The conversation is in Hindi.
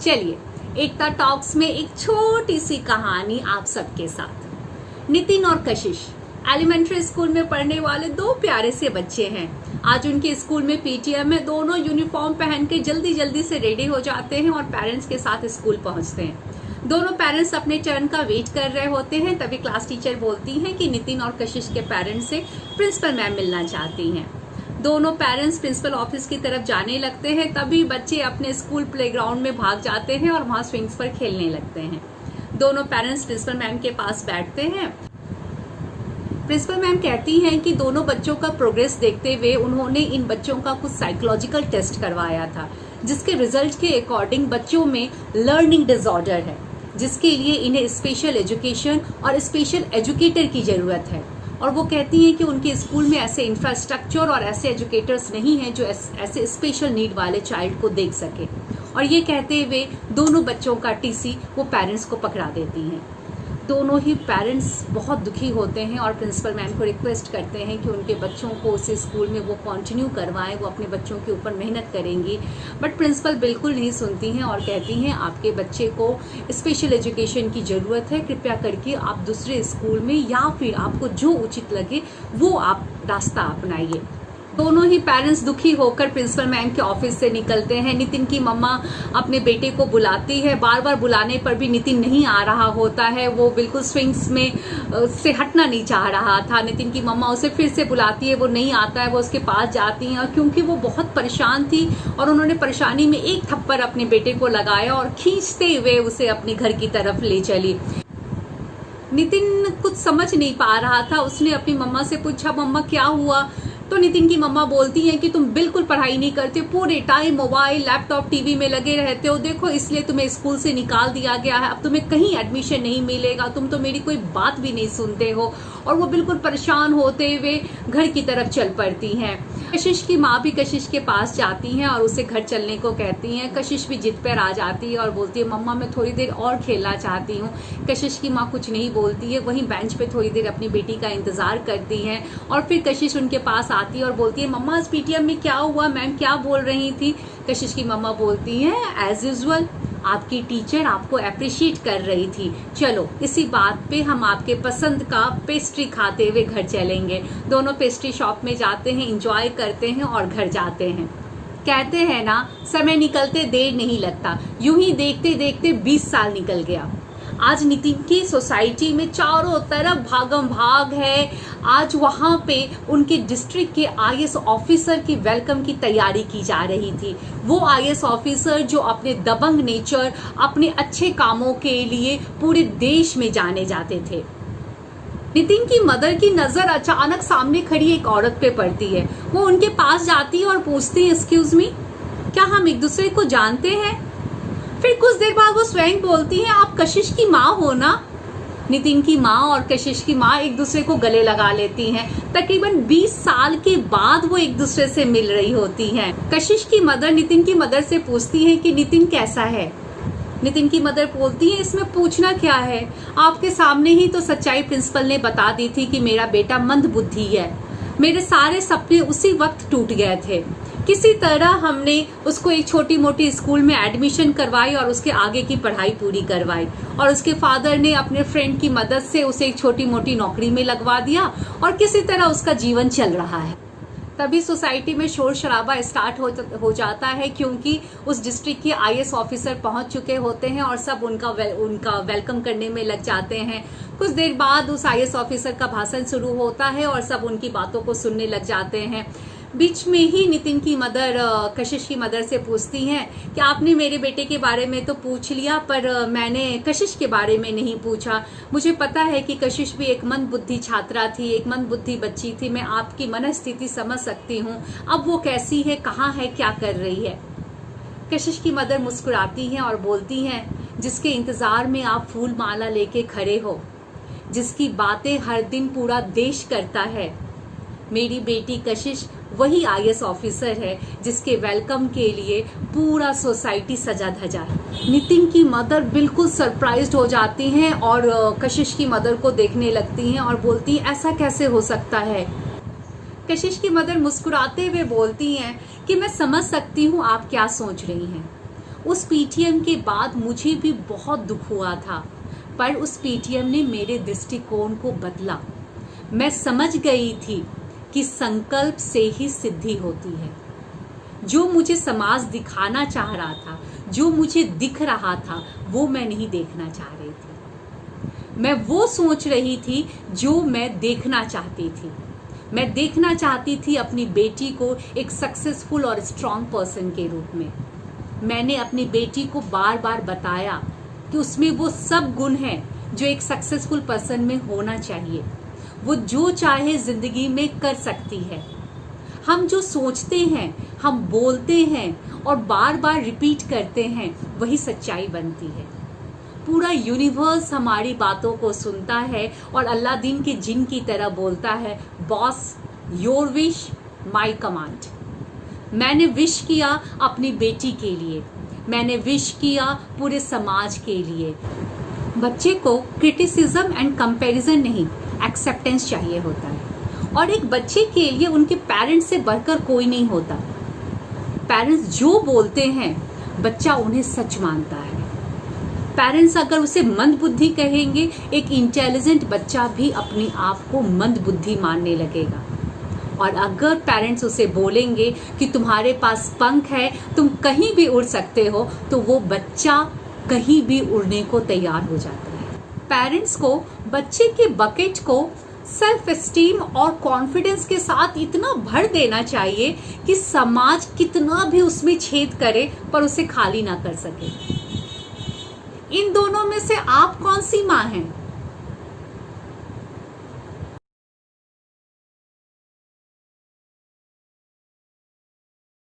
चलिए एकता टॉक्स में एक छोटी सी कहानी आप सबके साथ। नितिन और कशिश एलिमेंट्री स्कूल में पढ़ने वाले दो प्यारे से बच्चे हैं। आज उनके स्कूल में पीटीएम में दोनों यूनिफॉर्म पहन के जल्दी जल्दी से रेडी हो जाते हैं और पेरेंट्स के साथ स्कूल पहुंचते हैं। दोनों पेरेंट्स अपने टर्न का वेट कर रहे होते हैं। तभी क्लास टीचर बोलती हैं कि नितिन और कशिश के पेरेंट्स से प्रिंसिपल मैम मिलना चाहती हैं। दोनों पेरेंट्स प्रिंसिपल ऑफिस की तरफ जाने लगते हैं। तभी बच्चे अपने स्कूल प्लेग्राउंड में भाग जाते हैं और वहां स्विंग्स पर खेलने लगते हैं। दोनों पेरेंट्स प्रिंसिपल मैम के पास बैठते हैं। प्रिंसिपल मैम कहती हैं कि दोनों बच्चों का प्रोग्रेस देखते हुए उन्होंने इन बच्चों का कुछ साइकोलॉजिकल टेस्ट करवाया था, जिसके रिजल्ट के अकॉर्डिंग बच्चों में लर्निंग डिसऑर्डर है, जिसके लिए इन्हें स्पेशल एजुकेशन और स्पेशल एजुकेटर की जरूरत है। और वो कहती हैं कि उनके स्कूल में ऐसे इंफ्रास्ट्रक्चर और ऐसे एजुकेटर्स नहीं हैं जो ऐसे स्पेशल नीड वाले चाइल्ड को देख सके। और ये कहते हुए दोनों बच्चों का टीसी वो पेरेंट्स को पकड़ा देती हैं। दोनों ही पेरेंट्स बहुत दुखी होते हैं और प्रिंसिपल मैम को रिक्वेस्ट करते हैं कि उनके बच्चों को उस स्कूल में वो कंटिन्यू करवाएं, वो अपने बच्चों के ऊपर मेहनत करेंगी। बट प्रिंसिपल बिल्कुल नहीं सुनती हैं और कहती हैं आपके बच्चे को स्पेशल एजुकेशन की ज़रूरत है, कृपया करके आप दूसरे स्कूल में या फिर आपको जो उचित लगे वो आप रास्ता अपनाइए। दोनों ही पेरेंट्स दुखी होकर प्रिंसिपल मैम के ऑफिस से निकलते हैं। नितिन की मम्मा अपने बेटे को बुलाती है। बार बार बुलाने पर भी नितिन नहीं आ रहा होता है। वो बिल्कुल स्विंग्स में से हटना नहीं चाह रहा था। नितिन की मम्मा उसे फिर से बुलाती है, वो नहीं आता है। वो उसके पास जाती हैं और क्योंकि वो बहुत परेशान थी और उन्होंने परेशानी में एक थप्पड़ अपने बेटे को लगाया और खींचते हुए उसे अपने घर की तरफ ले चली। नितिन कुछ समझ नहीं पा रहा था। उसने अपनी मम्मा से पूछा, मम्मा क्या हुआ? तो नितिन की मम्मा बोलती हैं कि तुम बिल्कुल पढ़ाई नहीं करते, पूरे टाइम मोबाइल लैपटॉप टीवी में लगे रहते हो। देखो इसलिए तुम्हें स्कूल से निकाल दिया गया है, अब तुम्हें कहीं एडमिशन नहीं मिलेगा, तुम तो मेरी कोई बात भी नहीं सुनते हो। और वो बिल्कुल परेशान होते हुए घर की तरफ चल पड़ती हैं। कशिश की माँ भी कशिश के पास जाती हैं और उसे घर चलने को कहती हैं। कशिश भी जिद पर आ जाती है और बोलती है मम्मा मैं थोड़ी देर और खेलना चाहती हूँ। कशिश की माँ कुछ नहीं बोलती है, वहीं बेंच पे थोड़ी देर अपनी बेटी का इंतजार करती हैं। और फिर कशिश उनके पास आती है और बोलती है मम्मा आज पीटीएम में क्या हुआ, मैम क्या बोल रही थी? कशिश की मम्मा बोलती हैं एज यूजुअल आपकी टीचर आपको अप्रिशिएट कर रही थी। चलो इसी बात पे हम आपके पसंद का पेस्ट्री खाते हुए घर चलेंगे। दोनों पेस्ट्री शॉप में जाते हैं, एंजॉय करते हैं और घर जाते हैं। कहते हैं ना समय निकलते देर नहीं लगता, यूं ही देखते देखते 20 साल निकल गया। आज नितिन की सोसाइटी में चारों तरफ भागम भाग है। आज वहाँ पे उनके डिस्ट्रिक्ट के आईएएस ऑफिसर की वेलकम की तैयारी की जा रही थी। वो आईएएस ऑफिसर जो अपने दबंग नेचर, अपने अच्छे कामों के लिए पूरे देश में जाने जाते थे। नितिन की मदर की नजर अचानक सामने खड़ी एक औरत पे पड़ती है। वो उनके पास जाती है और पूछती है एक्सक्यूज मी, क्या हम एक दूसरे को जानते हैं? फिर कुछ देर बाद वो स्वयं बोलती है आप कशिश की माँ हो ना? नितिन की माँ और कशिश की माँ एक दूसरे को गले लगा लेती हैं। तकरीबन 20 साल के बाद वो एक दूसरे से मिल रही होती हैं। कशिश की मदर नितिन की मदर से पूछती है कि नितिन कैसा है? नितिन की मदर बोलती है इसमें पूछना क्या है, आपके सामने ही तो सच्चाई प्रिंसिपल ने बता दी थी कि मेरा बेटा मंदबुद्धि है। मेरे सारे सपने उसी वक्त टूट गए थे। किसी तरह हमने उसको एक छोटी मोटी स्कूल में एडमिशन करवाई और उसके आगे की पढ़ाई पूरी करवाई और उसके फादर ने अपने फ्रेंड की मदद से उसे एक छोटी मोटी नौकरी में लगवा दिया और किसी तरह उसका जीवन चल रहा है। तभी सोसाइटी में शोर शराबा स्टार्ट हो जाता है क्योंकि उस डिस्ट्रिक्ट के आईएएस ऑफिसर पहुंच चुके होते हैं और सब उनका वेलकम करने में लग जाते हैं। कुछ देर बाद उस आईएएस ऑफिसर का भाषण शुरू होता है और सब उनकी बातों को सुनने लग जाते हैं। बीच में ही नितिन की मदर कशिश की मदर से पूछती हैं कि आपने मेरे बेटे के बारे में तो पूछ लिया पर मैंने कशिश के बारे में नहीं पूछा। मुझे पता है कि कशिश भी एक मंदबुद्धि छात्रा थी, एक मंदबुद्धि बच्ची थी। मैं आपकी मनस्थिति समझ सकती हूँ। अब वो कैसी है, कहाँ है, क्या कर रही है? कशिश की मदर मुस्कुराती हैं और बोलती हैं जिसके इंतजार में आप फूल माला लेके खड़े हो, जिसकी बातें हर दिन पूरा देश करता है, मेरी बेटी कशिश वही आईएएस ऑफिसर है जिसके वेलकम के लिए पूरा सोसाइटी सजा धजा है। नितिन की मदर बिल्कुल सरप्राइज्ड हो जाती हैं और कशिश की मदर को देखने लगती हैं और बोलती हैं ऐसा कैसे हो सकता है? कशिश की मदर मुस्कुराते हुए बोलती हैं कि मैं समझ सकती हूँ आप क्या सोच रही हैं। उस पीटीएम के बाद मुझे भी बहुत दुख हुआ था, पर उस पीटीएम ने मेरे दृष्टिकोण को बदला। मैं समझ गई थी कि संकल्प से ही सिद्धि होती है। जो मुझे समाज दिखाना चाह रहा था, जो मुझे दिख रहा था, वो मैं नहीं देखना चाह रही थी। मैं वो सोच रही थी जो मैं देखना चाहती थी। मैं देखना चाहती थी अपनी बेटी को एक सक्सेसफुल और स्ट्रांग पर्सन के रूप में। मैंने अपनी बेटी को बार बार बताया कि उसमें वो सब गुण हैं जो एक सक्सेसफुल पर्सन में होना चाहिए। वो जो चाहे जिंदगी में कर सकती है। हम जो सोचते हैं, हम बोलते हैं और बार बार रिपीट करते हैं, वही सच्चाई बनती है। पूरा यूनिवर्स हमारी बातों को सुनता है और अलादीन के जिन की तरह बोलता है, boss your wish my command. मैंने विश किया अपनी बेटी के लिए, मैंने विश किया पूरे समाज के लिए। बच्चे को क्रिटिसिज्म एंड कंपैरिजन नहीं, एक्सेप्टेंस चाहिए होता है। और एक बच्चे के लिए उनके पेरेंट्स से बढ़कर कोई नहीं होता। पेरेंट्स जो बोलते हैं, बच्चा उन्हें सच मानता है। पेरेंट्स अगर उसे मंद बुद्धि कहेंगे, एक इंटेलिजेंट बच्चा भी अपने आप को मंद बुद्धि मानने लगेगा। और अगर पेरेंट्स उसे बोलेंगे कि तुम्हारे पास पंख है, तुम कहीं भी उड़ सकते हो, तो वो बच्चा कहीं भी उड़ने को तैयार हो जाता है। पेरेंट्स को बच्चे के बकेट को सेल्फ एस्टीम और कॉन्फिडेंस के साथ इतना भर देना चाहिए कि समाज कितना भी उसमें छेद करे पर उसे खाली ना कर सके। इन दोनों में से आप कौन सी माँ हैं?